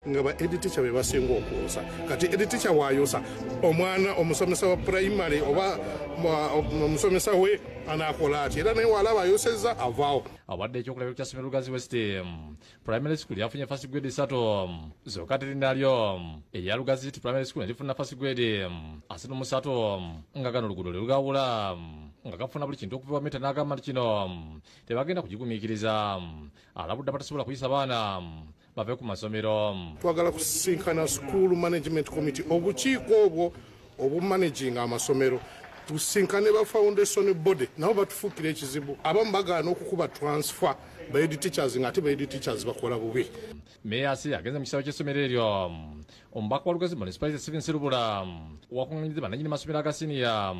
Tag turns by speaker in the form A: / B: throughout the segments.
A: nga ba editicha be basinga okuyosa kati editicha wayosa omwana omusomesa wa primary oba omusomesa we anakola ati era naye walaba ayosezza avaawo.
B: Awadde ekyokulabira kya ssomero Lugazi West Primary School yafunye first grade 3 zokka terindalyo erya Lugazi Primary School erifuna first grade 3 nga gano oluguudo lwe lugawula nga gafuna buli kintu okuva mita n'agamba nti kino tebagenda kugigumiikiriza alabudde abatasobola kuyisa baana bave ku masomero.
A: Twagala kusisinkana school management committee obukiiko obwo obumanaginga amasomero tusinkane ba foundation body nabo batufuukira ekizibu abamu bagaana okukuba transfer ba head teachers ngate ba head teachers bakola bubi.
B: Meya agenze mu kisaawe ky'essomero eryo omubaka wa Lugazi Municipality Steven Serubula wakunganyiza bannannyini masomero agasiniya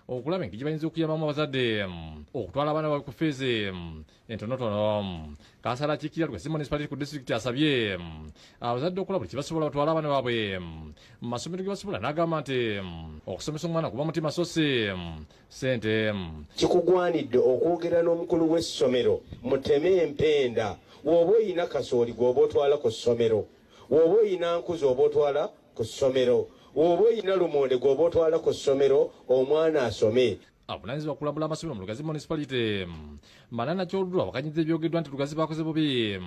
B: okulaba engeri bayinza okuyambamu abazadde okutwala abaana baabwe ku feezi entonotono. Kansala akiikirira Lugazi Municipality ku disitulikiti asabye abazadde okukola buli kibasobola batwala abaana baabwe mu masomero ge basobola n'agamba nti okusomesa omwana kuba mutima so si ssente.
C: Kikugwanidde okwogera n'omukulu w'essomero muteme empenda woba oyina kasooli gwoba otwala ku ssomero, woba oyina nkuzi oba otwala ku ssomero, woba oyina lumonde gwoba otwala ku ssomero omwana asome.
B: Avunaanyizibwa kulambula amasomero mu Lugazi Municipality Manana Kyolulwa wakanyiza ebyogeddwa nti Lugazi bakoze bubi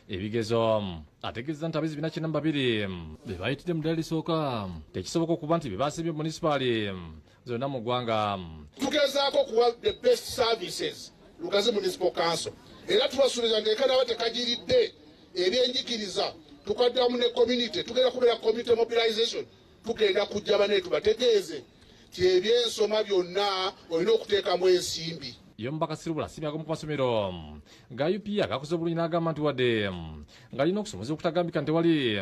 B: ebigezo ategeeza nti abayizi 492 be bayitidde mu ddala lisooka tekisoboka okuba nti be baasibye municipali zonna mu ggwanga.
D: Tugezaako okuwa the best services Lugazi Municipal Council era tubasuubiza ng'ekana batekagiridde ebyenjigiriza tukaddamu ne community tugenda kubeera community mobilization tugenda kujja bane tubategeeze ti ebyensoma byonna olina okuteekamu ensimbi.
B: Yo mbaka Sirubula asimyako mu masomero ga UPA gakoze obulungi n'agamba nti wadde ng'alina okusomesa okutagambika nti wali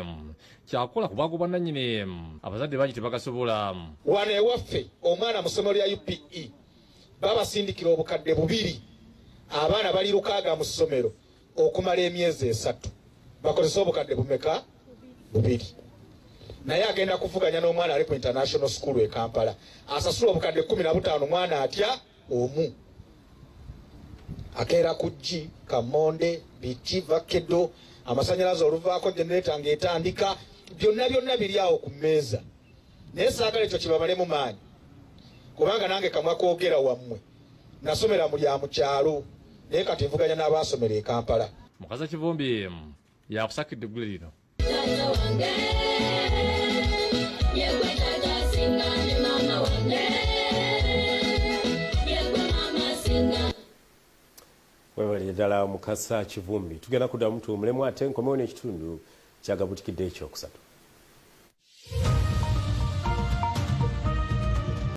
B: kyakola ku bwago bwannannyini abazadde bangi tebagasobola.
E: Wano ewaffe omwana mu ssomero lya UPE babasindikira obukadde 2 abaana bali 6 mu ssomero okumala emyezi 3 bakozesa obukadde bumeka 2 naye agenda kuvuganya n'omwana ali ku international school e Kampala asasula obukadde 15 mwana atya omu akeera ku G Kamonde Biti Vakedo amasanyalaze oluvaako generator ng'etandika byonna biri awo ku mmeeza naye saagala ekyo kibamalemu maanyi kubanga nange kamwa kwogera wammwe nasomera mu lya mu kyalo naye kati nvuganya n'abaasomera e Kampala.
B: Mukaza Kivumbi yakusakidde eggulu lino.
F: Webale ddala Mukasa Kivumbi tugenda kuddamu tuwumulemu ate nkomewo n'ekitundu kya Agabuutikidde ekyokusatu.